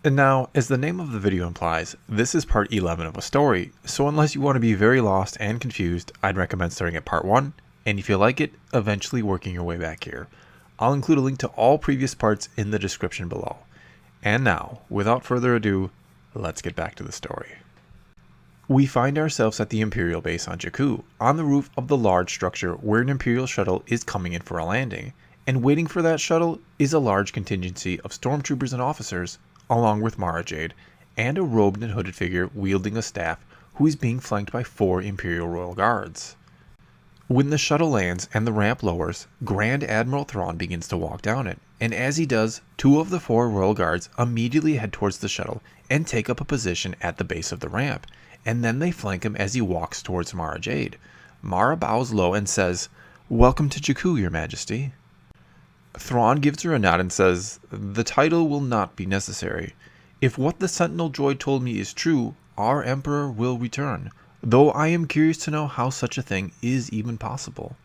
And now, as the name of the video implies, this is part 11 of a story, so unless you want to be very lost and confused, I'd recommend starting at part 1, and if you like it, eventually working your way back here. I'll include a link to all previous parts in the description below. And now, without further ado, let's get back to the story. We find ourselves at the Imperial base on Jakku, on the roof of the large structure where an Imperial shuttle is coming in for a landing, and waiting for that shuttle is a large contingency of stormtroopers and officers, along with Mara Jade, and a robed and hooded figure wielding a staff who is being flanked by 4 Imperial Royal Guards. When the shuttle lands and the ramp lowers, Grand Admiral Thrawn begins to walk down it, and as he does, 2 of the 4 Royal Guards immediately head towards the shuttle and take up a position at the base of the ramp, and then they flank him as he walks towards Mara Jade. Mara bows low and says, "Welcome to Jakku, Your Majesty." Thrawn gives her a nod and says, "The title will not be necessary. If what the Sentinel droid told me is true, our Emperor will return, though I am curious to know how such a thing is even possible."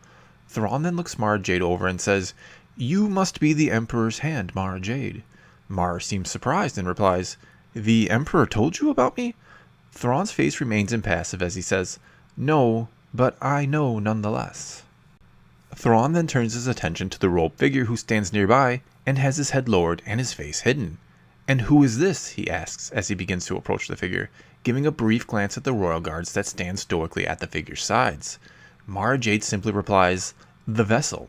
Thrawn then looks Mara Jade over and says, "You must be the Emperor's hand, Mara Jade." Mara seems surprised and replies, "The Emperor told you about me?" Thrawn's face remains impassive as he says, "No, but I know nonetheless." Thrawn then turns his attention to the robed figure who stands nearby and has his head lowered and his face hidden. "And who is this?" he asks as he begins to approach the figure, giving a brief glance at the Royal Guards that stand stoically at the figure's sides. Mara Jade simply replies, "The vessel."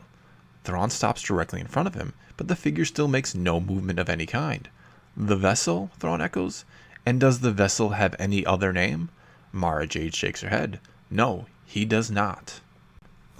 Thrawn stops directly in front of him, but the figure still makes no movement of any kind. "The vessel?" Thrawn echoes. "And does the vessel have any other name?" Mara Jade shakes her head. "No, he does not."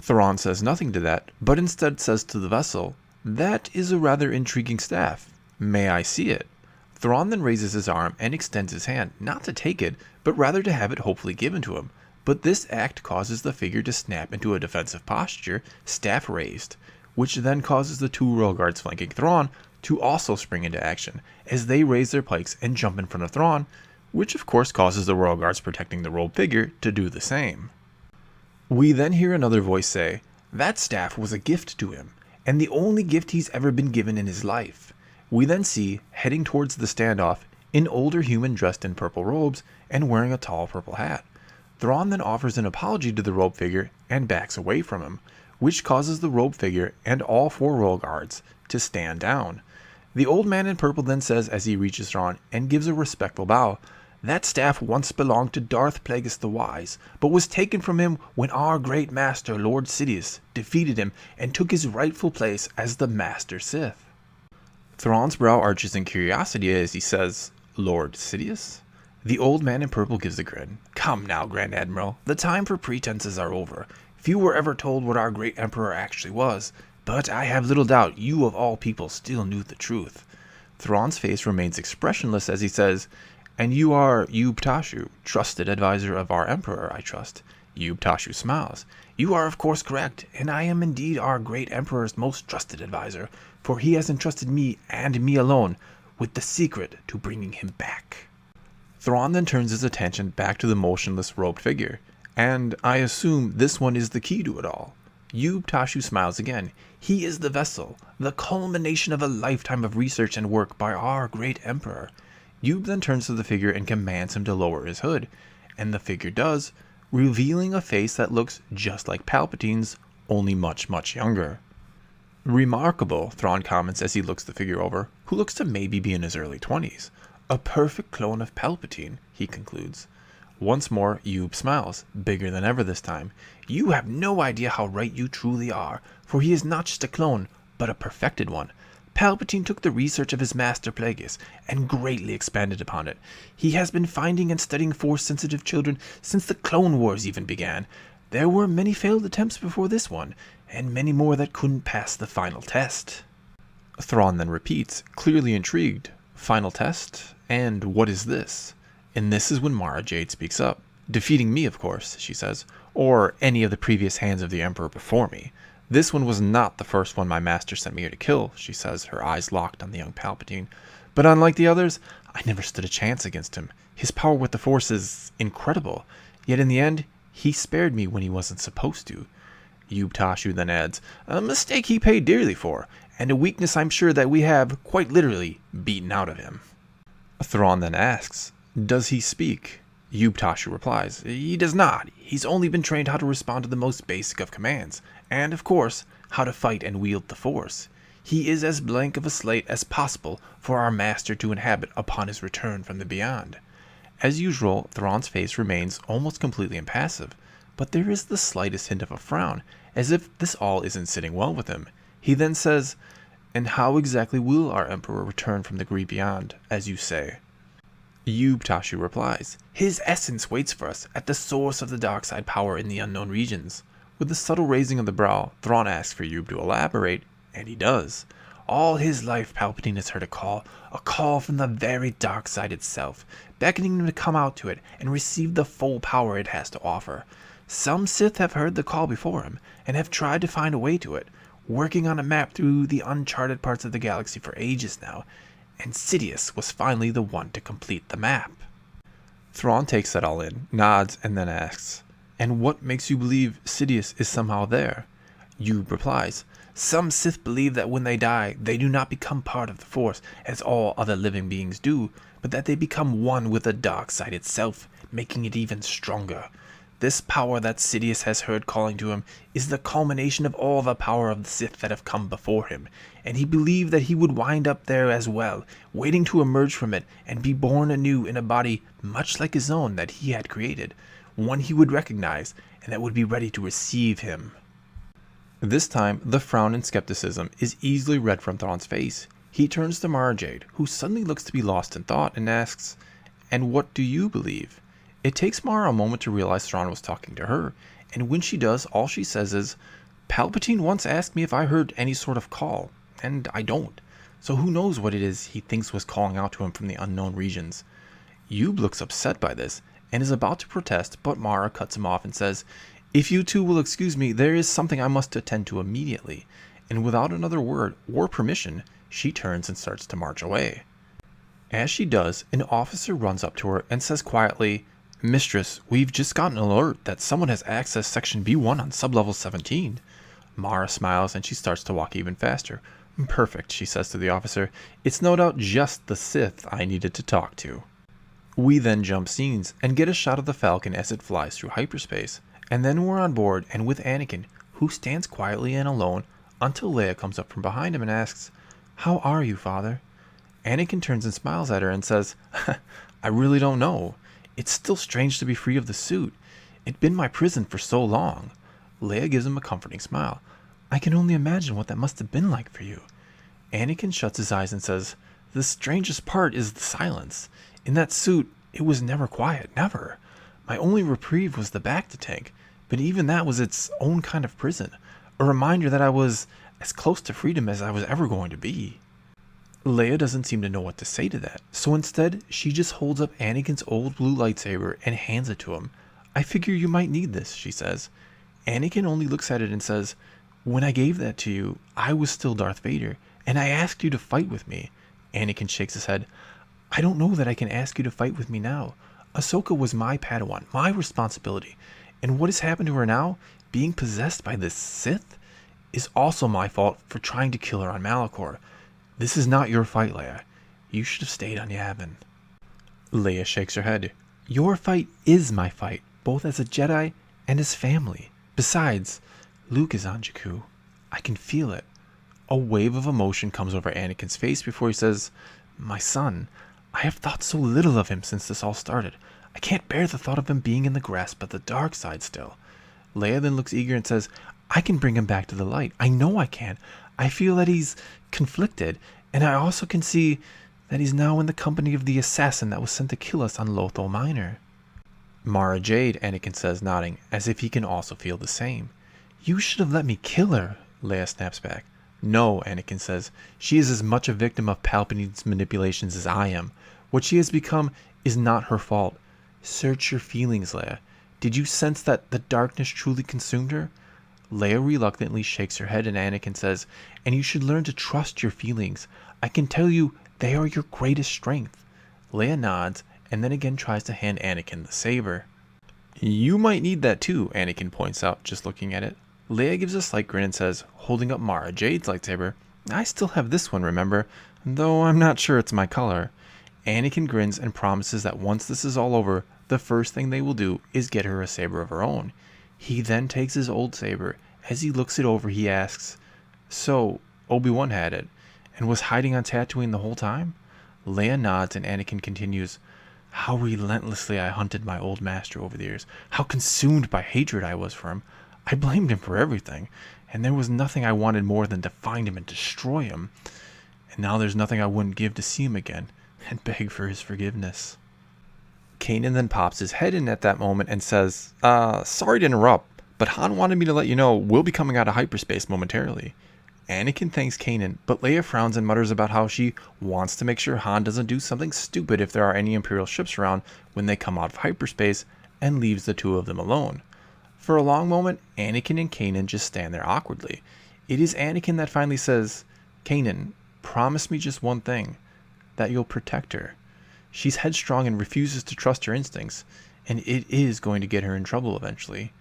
Thrawn says nothing to that, but instead says to the vessel, "That is a rather intriguing staff. May I see it?" Thrawn then raises his arm and extends his hand, not to take it, but rather to have it hopefully given to him. But this act causes the figure to snap into a defensive posture, staff raised, which then causes the 2 Royal Guards flanking Thrawn to also spring into action, as they raise their pikes and jump in front of Thrawn, which of course causes the Royal Guards protecting the robed figure to do the same. We then hear another voice say, "That staff was a gift to him, and the only gift he's ever been given in his life." We then see, heading towards the standoff, an older human dressed in purple robes and wearing a tall purple hat. Thrawn then offers an apology to the robed figure and backs away from him, which causes the robed figure and all 4 Royal Guards to stand down. The old man in purple then says as he reaches Thrawn and gives a respectful bow, "That staff once belonged to Darth Plagueis the Wise, but was taken from him when our great master, Lord Sidious, defeated him and took his rightful place as the Master Sith." Thrawn's brow arches in curiosity as he says, "Lord Sidious?" The old man in purple gives a grin. "Come now, Grand Admiral, the time for pretenses are over. Few were ever told what our great Emperor actually was, but I have little doubt you of all people still knew the truth." Thrawn's face remains expressionless as he says, "And you are Yub Tashu, trusted advisor of our Emperor, I trust." Yub Tashu smiles. "You are of course correct, and I am indeed our great Emperor's most trusted advisor, for he has entrusted me, and me alone, with the secret to bringing him back." Thrawn then turns his attention back to the motionless robed figure, "And I assume this one is the key to it all." Yub Tashu smiles again. "He is the vessel, the culmination of a lifetime of research and work by our great Emperor." Yub then turns to the figure and commands him to lower his hood, and the figure does, revealing a face that looks just like Palpatine's, only much, much younger. "Remarkable," Thrawn comments as he looks the figure over, who looks to maybe be in his early 20s. "A perfect clone of Palpatine," he concludes. Once more, Yub smiles, bigger than ever this time. "You have no idea how right you truly are, for he is not just a clone, but a perfected one. Palpatine took the research of his master Plagueis and greatly expanded upon it. He has been finding and studying Force-sensitive children since the Clone Wars even began. There were many failed attempts before this one, and many more that couldn't pass the final test." Thrawn then repeats, clearly intrigued, "Final test? And what is this?" And this is when Mara Jade speaks up. "Defeating me, of course," she says, "or any of the previous hands of the Emperor before me. This one was not the first one my master sent me here to kill," she says, her eyes locked on the young Palpatine. "But unlike the others, I never stood a chance against him. His power with the Force is incredible. Yet in the end, he spared me when he wasn't supposed to." Yub Tashu then adds, "A mistake he paid dearly for, and a weakness I'm sure that we have, quite literally, beaten out of him." Thrawn then asks, "Does he speak?" Yubtashu replies, "He does not. He's only been trained how to respond to the most basic of commands, and, of course, how to fight and wield the Force. He is as blank of a slate as possible for our master to inhabit upon his return from the beyond." As usual, Thrawn's face remains almost completely impassive, but there is the slightest hint of a frown, as if this all isn't sitting well with him. He then says, "And how exactly will our Emperor return from the great beyond, as you say?" Yubtashu replies, "His essence waits for us at the source of the dark side power in the unknown regions." With a subtle raising of the brow, Thrawn asks for Yub to elaborate, and he does. All his life, Palpatine has heard a call from the very dark side itself, beckoning him to come out to it and receive the full power it has to offer. Some Sith have heard the call before him, and have tried to find a way to it, working on a map through the uncharted parts of the galaxy for ages now, and Sidious was finally the one to complete the map. Thrawn takes that all in, nods, and then asks, "And what makes you believe Sidious is somehow there?" Yub replies, "Some Sith believe that when they die, they do not become part of the Force, as all other living beings do, but that they become one with the dark side itself, making it even stronger. This power that Sidious has heard calling to him is the culmination of all the power of the Sith that have come before him, and he believed that he would wind up there as well, waiting to emerge from it and be born anew in a body much like his own that he had created, one he would recognize and that would be ready to receive him." This time, the frown and skepticism is easily read from Thrawn's face. He turns to Mara Jade, who suddenly looks to be lost in thought, and asks, "And what do you believe?" It takes Mara a moment to realize Thrawn was talking to her, and when she does, all she says is, "Palpatine once asked me if I heard any sort of call, and I don't. So who knows what it is he thinks was calling out to him from the unknown regions." Yub looks upset by this, and is about to protest, but Mara cuts him off and says, "If you two will excuse me, there is something I must attend to immediately," and without another word or permission, she turns and starts to march away. As she does, an officer runs up to her and says quietly, "Mistress, we've just gotten an alert that someone has accessed Section B1 on sublevel 17. Mara smiles and she starts to walk even faster. "Perfect," she says to the officer. "It's no doubt just the Sith I needed to talk to." We then jump scenes and get a shot of the Falcon as it flies through hyperspace, and then we're on board and with Anakin, who stands quietly and alone until Leia comes up from behind him and asks, "How are you, Father?" Anakin turns and smiles at her and says, "I really don't know. It's still strange to be free of the suit. It'd been my prison for so long." Leia gives him a comforting smile. "I can only imagine what that must have been like for you." Anakin shuts his eyes and says, "The strangest part is the silence. In that suit, it was never quiet, never. My only reprieve was the bacta tank, but even that was its own kind of prison, a reminder that I was as close to freedom as I was ever going to be." Leia doesn't seem to know what to say to that, so instead, she just holds up Anakin's old blue lightsaber and hands it to him. "I figure you might need this," she says. Anakin only looks at it and says, "When I gave that to you, I was still Darth Vader, and I asked you to fight with me." Anakin shakes his head. "I don't know that I can ask you to fight with me now. Ahsoka was my Padawan, my responsibility, and what has happened to her now, being possessed by this Sith, is also my fault for trying to kill her on Malachor. This is not your fight, Leia. You should have stayed on Yavin." Leia shakes her head. "Your fight is my fight, both as a Jedi and as family. Besides, Luke is on Jakku. I can feel it." A wave of emotion comes over Anakin's face before he says, "My son, I have thought so little of him since this all started. I can't bear the thought of him being in the grasp of the dark side still." Leia then looks eager and says, "I can bring him back to the light. I know I can. I feel that he's conflicted, and I also can see that he's now in the company of the assassin that was sent to kill us on Lothal Minor." "Mara Jade," Anakin says, nodding, as if he can also feel the same. "You should have let me kill her," Leia snaps back. "No," Anakin says, "she is as much a victim of Palpatine's manipulations as I am. What she has become is not her fault. Search your feelings, Leia. Did you sense that the darkness truly consumed her?" Leia reluctantly shakes her head and Anakin says, "And you should learn to trust your feelings. I can tell you they are your greatest strength." Leia nods and then again tries to hand Anakin the saber. "You might need that too," Anakin points out, just looking at it. Leia gives a slight grin and says, holding up Mara Jade's lightsaber, "I still have this one, remember? Though I'm not sure it's my color." Anakin grins and promises that once this is all over, the first thing they will do is get her a saber of her own. He then takes his old saber. As he looks it over, he asks, "So, Obi-Wan had it, and was hiding on Tatooine the whole time?" Leia nods and Anakin continues, "How relentlessly I hunted my old master over the years. How consumed by hatred I was for him. I blamed him for everything, and there was nothing I wanted more than to find him and destroy him. And now there's nothing I wouldn't give to see him again and beg for his forgiveness." Kanan then pops his head in at that moment and says, "Sorry to interrupt, but Han wanted me to let you know we'll be coming out of hyperspace momentarily." Anakin thanks Kanan, but Leia frowns and mutters about how she wants to make sure Han doesn't do something stupid if there are any Imperial ships around when they come out of hyperspace, and leaves the two of them alone. For a long moment, Anakin and Kanan just stand there awkwardly. It is Anakin that finally says, "Kanan, promise me just one thing, that you'll protect her. She's headstrong and refuses to trust her instincts, and it is going to get her in trouble eventually."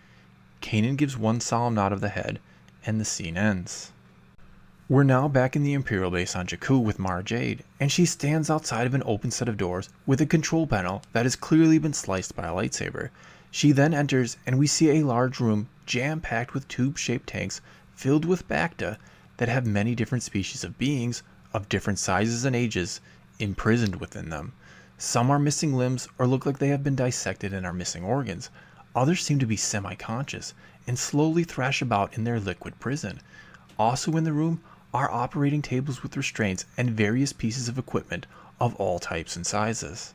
Kanan gives one solemn nod of the head, and the scene ends. We're now back in the Imperial base on Jakku with Mara Jade, and she stands outside of an open set of doors with a control panel that has clearly been sliced by a lightsaber. She then enters, and we see a large room jam-packed with tube-shaped tanks filled with Bacta that have many different species of beings of different sizes and ages imprisoned within them. Some are missing limbs or look like they have been dissected and are missing organs. Others seem to be semi-conscious and slowly thrash about in their liquid prison. Also in the room are operating tables with restraints and various pieces of equipment of all types and sizes.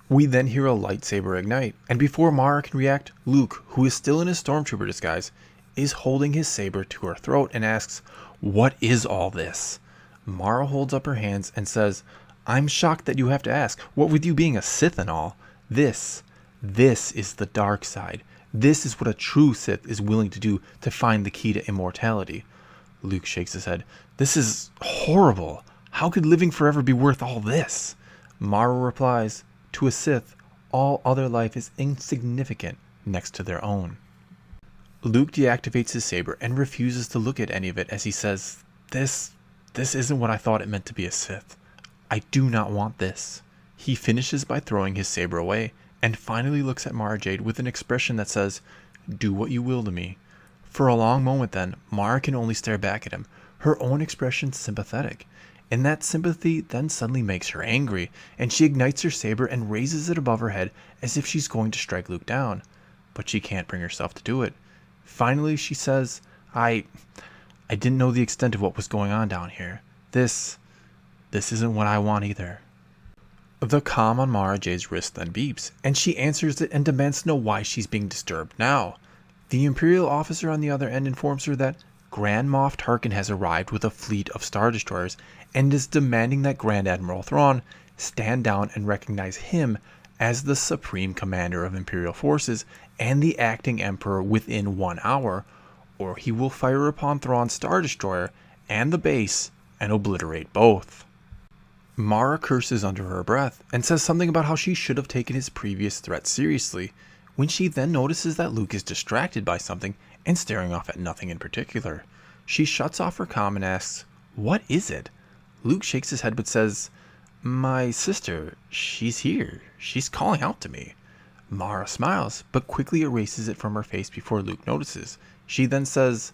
We then hear a lightsaber ignite, and before Mara can react, Luke, who is still in his stormtrooper disguise, is holding his saber to her throat and asks, "What is all this?" Mara holds up her hands and says, "I'm shocked that you have to ask, what with you being a Sith and all. This is the dark side. This is what a true Sith is willing to do to find the key to immortality." Luke shakes his head. "This is horrible. How could living forever be worth all this?" Mara replies, "To a Sith, all other life is insignificant next to their own." Luke deactivates his saber and refuses to look at any of it as he says, This isn't what I thought it meant to be a Sith. I do not want this." He finishes by throwing his saber away, and finally looks at Mara Jade with an expression that says, "Do what you will to me." For a long moment then, Mara can only stare back at him, her own expression sympathetic. And that sympathy then suddenly makes her angry, and she ignites her saber and raises it above her head as if she's going to strike Luke down. But she can't bring herself to do it. Finally, she says, I didn't know the extent of what was going on down here. This isn't what I want either." The comm on Mara Jade's wrist then beeps, and she answers it and demands to know why she's being disturbed now. The Imperial officer on the other end informs her that Grand Moff Tarkin has arrived with a fleet of Star Destroyers and is demanding that Grand Admiral Thrawn stand down and recognize him as the Supreme Commander of Imperial forces and the acting Emperor within 1 hour, or he will fire upon Thrawn's Star Destroyer and the base and obliterate both. Mara curses under her breath and says something about how she should have taken his previous threat seriously, when she then notices that Luke is distracted by something and staring off at nothing in particular. She shuts off her comm and asks, "What is it?" Luke shakes his head but says, "My sister, she's here. She's calling out to me." Mara smiles, but quickly erases it from her face before Luke notices. She then says,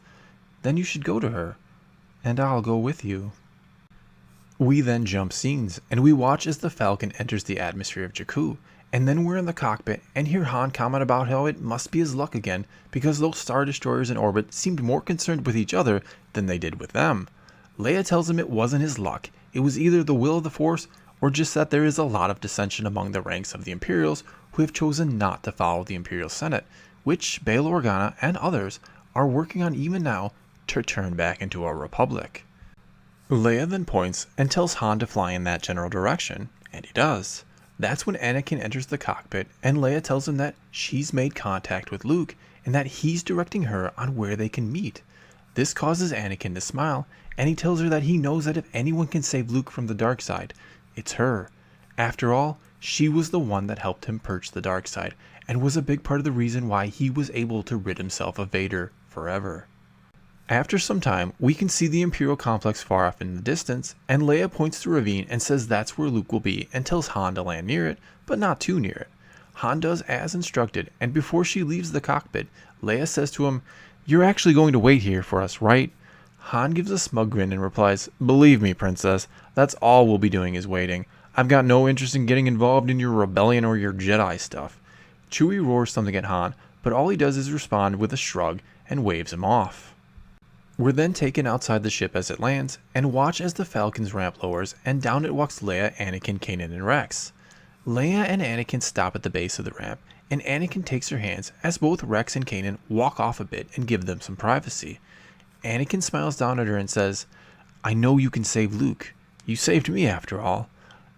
"Then you should go to her, and I'll go with you." We then jump scenes, and we watch as the Falcon enters the atmosphere of Jakku, and then we're in the cockpit and hear Han comment about how it must be his luck again because those Star Destroyers in orbit seemed more concerned with each other than they did with them. Leia tells him it wasn't his luck, it was either the will of the Force or just that there is a lot of dissension among the ranks of the Imperials who have chosen not to follow the Imperial Senate, which Bail Organa and others are working on even now to turn back into a republic. Leia then points and tells Han to fly in that general direction, and he does. That's when Anakin enters the cockpit, and Leia tells him that she's made contact with Luke and that he's directing her on where they can meet. This causes Anakin to smile, and he tells her that he knows that if anyone can save Luke from the dark side, it's her. After all, she was the one that helped him purge the dark side, and was a big part of the reason why he was able to rid himself of Vader forever. After some time, we can see the Imperial complex far off in the distance, and Leia points to a ravine and says that's where Luke will be and tells Han to land near it, but not too near it. Han does as instructed, and before she leaves the cockpit, Leia says to him, "You're actually going to wait here for us, right?" Han gives a smug grin and replies, "Believe me, princess, that's all we'll be doing is waiting. I've got no interest in getting involved in your rebellion or your Jedi stuff." Chewie roars something at Han, but all he does is respond with a shrug and waves him off. We're then taken outside the ship as it lands, and watch as the Falcon's ramp lowers, and down it walks Leia, Anakin, Kanan, and Rex. Leia and Anakin stop at the base of the ramp, and Anakin takes her hands as both Rex and Kanan walk off a bit and give them some privacy. Anakin smiles down at her and says, "I know you can save Luke. You saved me after all."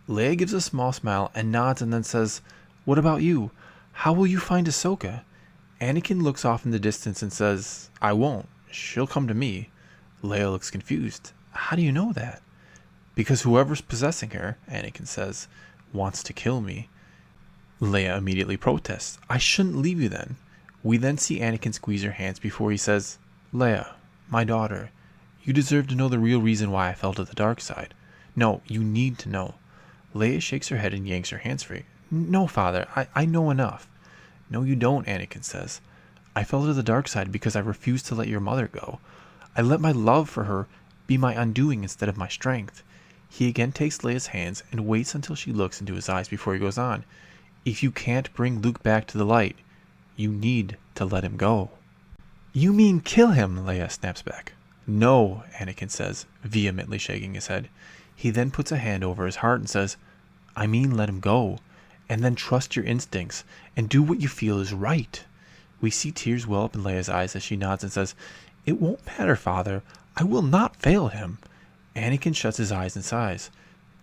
Leia gives a small smile and nods and then says, "What about you? How will you find Ahsoka?" Anakin looks off in the distance and says, "I won't. She'll come to me." Leia looks confused. "How do you know that?" "Because whoever's possessing her," Anakin says, "wants to kill me." Leia immediately protests, "I shouldn't leave you then." We then see Anakin squeeze her hands before he says, "Leia, my daughter, you deserve to know the real reason why I fell to the dark side. No, you need to know." Leia shakes her head and yanks her hands free. "No, Father, I know enough." "No, you don't," Anakin says. "I fell to the dark side because I refused to let your mother go. I let my love for her be my undoing instead of my strength." He again takes Leia's hands and waits until she looks into his eyes before he goes on. "If you can't bring Luke back to the light, you need to let him go." "You mean kill him?" Leia snaps back. "No," Anakin says, vehemently shaking his head. He then puts a hand over his heart and says, "I mean let him go, and then trust your instincts and do what you feel is right." We see tears well up in Leia's eyes as she nods and says, "It won't matter, Father. I will not fail him." Anakin shuts his eyes and sighs.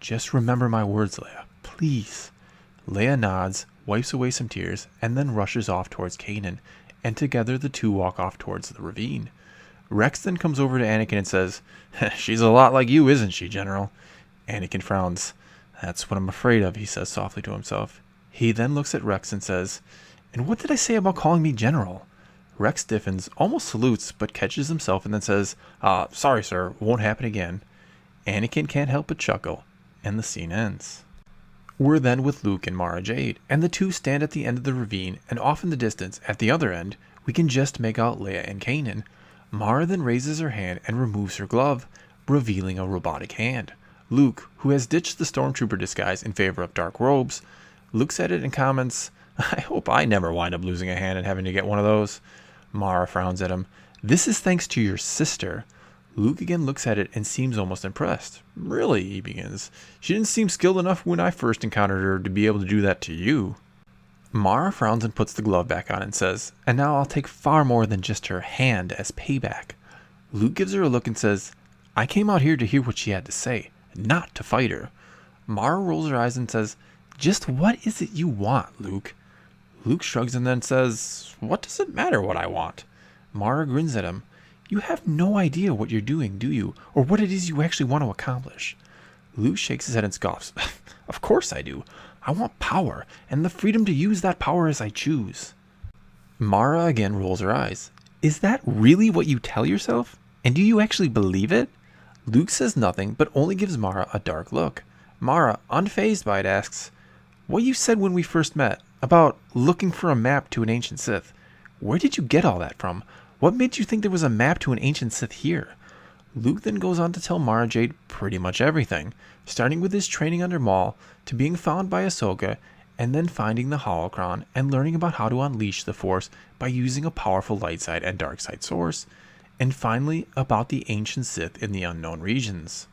"Just remember my words, Leia, please." Leia nods, wipes away some tears, and then rushes off towards Kanan, and together the two walk off towards the ravine. Rex then comes over to Anakin and says, "She's a lot like you, isn't she, General?" Anakin frowns. "That's what I'm afraid of," he says softly to himself. He then looks at Rex and says, "And what did I say about calling me General?" Rex stiffens, almost salutes, but catches himself and then says, "Sorry, sir, won't happen again." Anakin can't help but chuckle, and the scene ends. We're then with Luke and Mara Jade, and the two stand at the end of the ravine, and off in the distance, at the other end, we can just make out Leia and Kanan. Mara then raises her hand and removes her glove, revealing a robotic hand. Luke, who has ditched the stormtrooper disguise in favor of dark robes, looks at it and comments, "I hope I never wind up losing a hand and having to get one of those." Mara frowns at him. "This is thanks to your sister." Luke again looks at it and seems almost impressed. "Really?" he begins. "She didn't seem skilled enough when I first encountered her to be able to do that to you." Mara frowns and puts the glove back on and says, "And now I'll take far more than just her hand as payback." Luke gives her a look and says, "I came out here to hear what she had to say, not to fight her." Mara rolls her eyes and says, "Just what is it you want, Luke?" Luke shrugs and then says, "What does it matter what I want?" Mara grins at him. "You have no idea what you're doing, do you? Or what it is you actually want to accomplish?" Luke shakes his head and scoffs. "Of course I do. I want power, and the freedom to use that power as I choose." Mara again rolls her eyes. "Is that really what you tell yourself? And do you actually believe it?" Luke says nothing, but only gives Mara a dark look. Mara, unfazed by it, asks, "What you said when we first met, about looking for a map to an ancient Sith, where did you get all that from? What made you think there was a map to an ancient Sith here?" Luke then goes on to tell Mara Jade pretty much everything, starting with his training under Maul, to being found by Ahsoka, and then finding the holocron and learning about how to unleash the Force by using a powerful light side and dark side source, and finally about the ancient Sith in the unknown regions.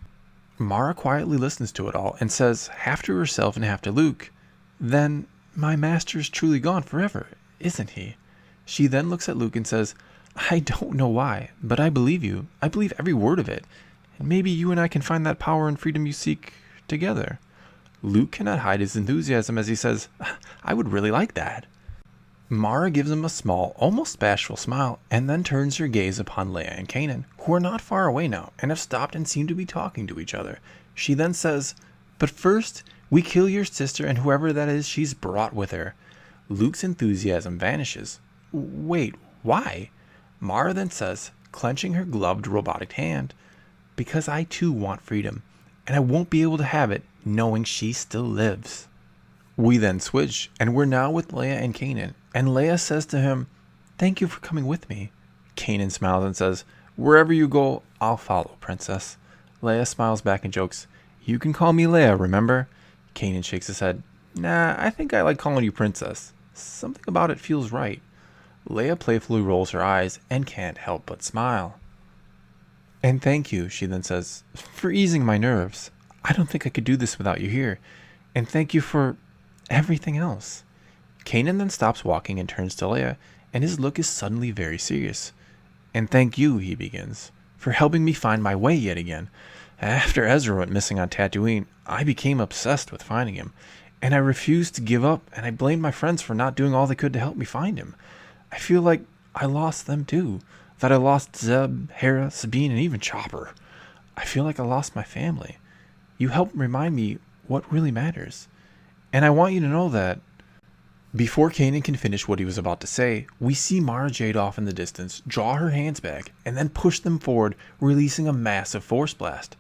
Mara quietly listens to it all and says, half to herself and half to Luke, "Then my master is truly gone forever, isn't he?" She then looks at Luke and says, "I don't know why, but I believe you. I believe every word of it. And maybe you and I can find that power and freedom you seek together." Luke cannot hide his enthusiasm as he says, "I would really like that." Mara gives him a small, almost bashful smile, and then turns her gaze upon Leia and Kanan, who are not far away now, and have stopped and seem to be talking to each other. She then says, "But first, we kill your sister and whoever that is she's brought with her." Luke's enthusiasm vanishes. "Wait, why?" Mara then says, clenching her gloved robotic hand. Because I too want freedom, and I won't be able to have it knowing she still lives. We then switch, and we're now with Leia and Kanan, and Leia says to him, "Thank you for coming with me." Kanan smiles and says, "Wherever you go, I'll follow, princess." Leia smiles back and jokes, "You can call me Leia, remember?" Kanan shakes his head. "Nah, I think I like calling you princess. Something about it feels right." Leia playfully rolls her eyes and can't help but smile. "And thank you," she then says, "for easing my nerves. I don't think I could do this without you here. And thank you for everything else." Kanan then stops walking and turns to Leia, and his look is suddenly very serious. "And thank you," he begins, "for helping me find my way yet again. After Ezra went missing on Tatooine, I became obsessed with finding him, and I refused to give up, and I blamed my friends for not doing all they could to help me find him. I feel like I lost them too. That I lost Zeb, Hera, Sabine, and even Chopper. I feel like I lost my family. You helped remind me what really matters. And I want you to know that..." Before Kanan can finish what he was about to say, we see Mara Jade off in the distance draw her hands back and then push them forward, releasing a massive force blast.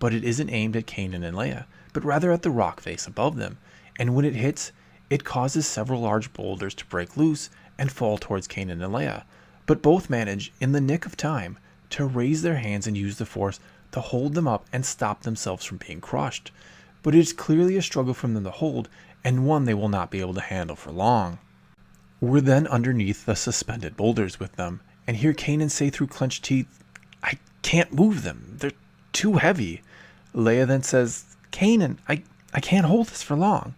But it isn't aimed at Kanan and Leia, but rather at the rock face above them, and when it hits, it causes several large boulders to break loose and fall towards Kanan and Leia. But both manage, in the nick of time, to raise their hands and use the force to hold them up and stop themselves from being crushed. But it is clearly a struggle for them to hold, and one they will not be able to handle for long. We're then underneath the suspended boulders with them, and hear Kanan say through clenched teeth, "I can't move them. They're too heavy." Leia then says, "Kanan, I can't hold this for long."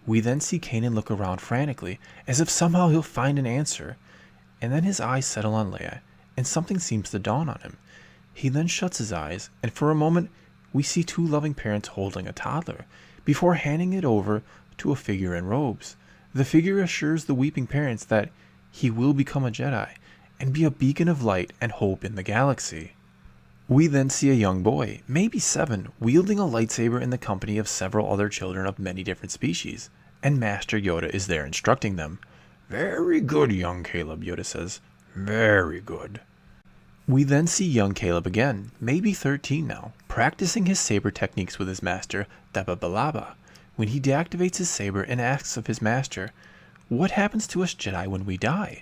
We then see Kanan look around frantically, as if somehow he'll find an answer. And then his eyes settle on Leia, and something seems to dawn on him. He then shuts his eyes, and for a moment, we see two loving parents holding a toddler, before handing it over to a figure in robes. The figure assures the weeping parents that he will become a Jedi, and be a beacon of light and hope in the galaxy. We then see a young boy, maybe 7, wielding a lightsaber in the company of several other children of many different species, and Master Yoda is there instructing them. "Very good, young Caleb," Yoda says. "Very good." We then see young Caleb again, maybe 13 now, practicing his saber techniques with his master, Deba Balaba, when he deactivates his saber and asks of his master, "What happens to us Jedi when we die?"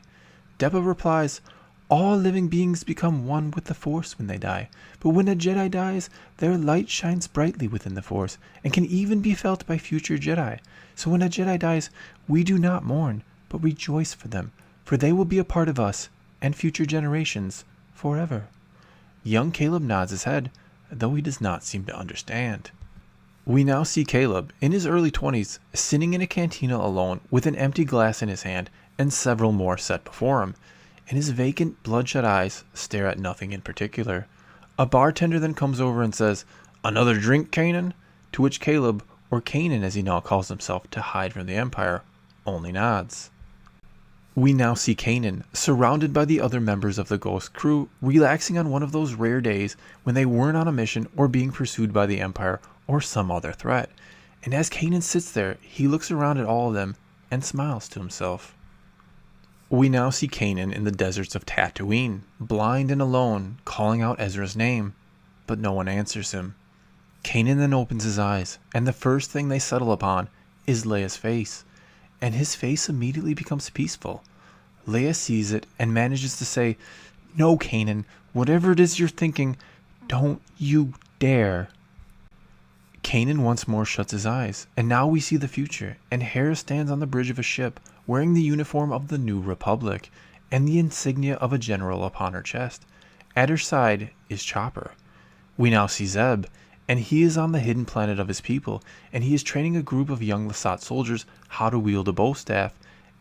Deba replies, "All living beings become one with the Force when they die, but when a Jedi dies, their light shines brightly within the Force, and can even be felt by future Jedi. So when a Jedi dies, we do not mourn, but rejoice for them, for they will be a part of us and future generations forever." Young Caleb nods his head, though he does not seem to understand. We now see Caleb, in his early 20s, sitting in a cantina alone with an empty glass in his hand and several more set before him, and his vacant, bloodshot eyes stare at nothing in particular. A bartender then comes over and says, "Another drink, Kanan?" To which Caleb, or Kanan as he now calls himself to hide from the Empire, only nods. We now see Kanan, surrounded by the other members of the Ghost crew, relaxing on one of those rare days when they weren't on a mission or being pursued by the Empire or some other threat. And as Kanan sits there, he looks around at all of them and smiles to himself. We now see Kanan in the deserts of Tatooine, blind and alone, calling out Ezra's name, but no one answers him. Kanan then opens his eyes, and the first thing they settle upon is Leia's face, and his face immediately becomes peaceful. Leia sees it and manages to say, "No, Kanan, whatever it is you're thinking, don't you dare." Kanan once more shuts his eyes, and now we see the future, and Hera stands on the bridge of a ship, wearing the uniform of the New Republic, and the insignia of a general upon her chest. At her side is Chopper. We now see Zeb, and he is on the hidden planet of his people, and he is training a group of young Lasat soldiers how to wield a bow staff,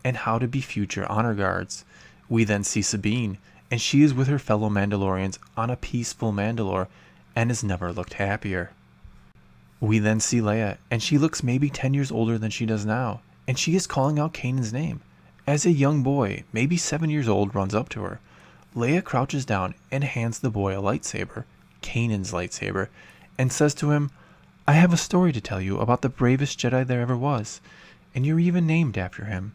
and how to be future honor guards. We then see Sabine, and she is with her fellow Mandalorians on a peaceful Mandalore, and has never looked happier. We then see Leia, and she looks maybe 10 years older than she does now, and she is calling out Kanan's name. As a young boy, maybe 7 years old, runs up to her, Leia crouches down and hands the boy a lightsaber, Kanan's lightsaber, and says to him, "I have a story to tell you about the bravest Jedi there ever was, and you're even named after him."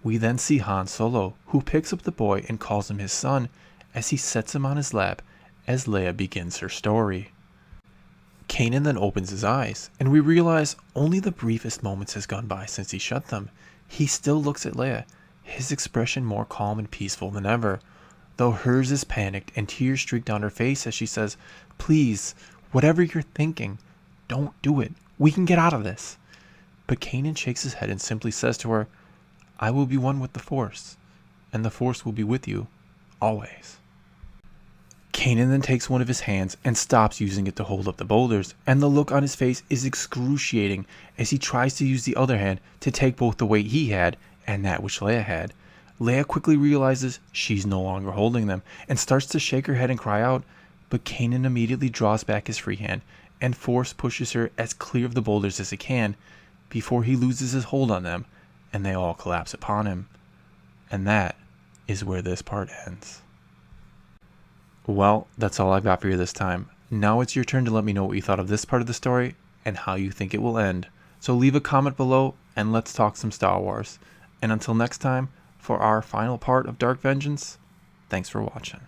We then see Han Solo, who picks up the boy and calls him his son, as he sets him on his lap as Leia begins her story. Kanan then opens his eyes, and we realize only the briefest moments has gone by since he shut them. He still looks at Leia, his expression more calm and peaceful than ever, though hers is panicked and tears streak down her face as she says, "Please, whatever you're thinking, don't do it. We can get out of this." But Kanan shakes his head and simply says to her, "I will be one with the Force, and the Force will be with you, always." Kanan then takes one of his hands and stops using it to hold up the boulders, and the look on his face is excruciating as he tries to use the other hand to take both the weight he had and that which Leia had. Leia quickly realizes she's no longer holding them and starts to shake her head and cry out, but Kanan immediately draws back his free hand and force pushes her as clear of the boulders as he can before he loses his hold on them and they all collapse upon him. And that is where this part ends. Well, that's all I've got for you this time. Now it's your turn to let me know what you thought of this part of the story and how you think it will end. So leave a comment below and let's talk some Star Wars. And until next time, for our final part of Dark Vengeance, thanks for watching.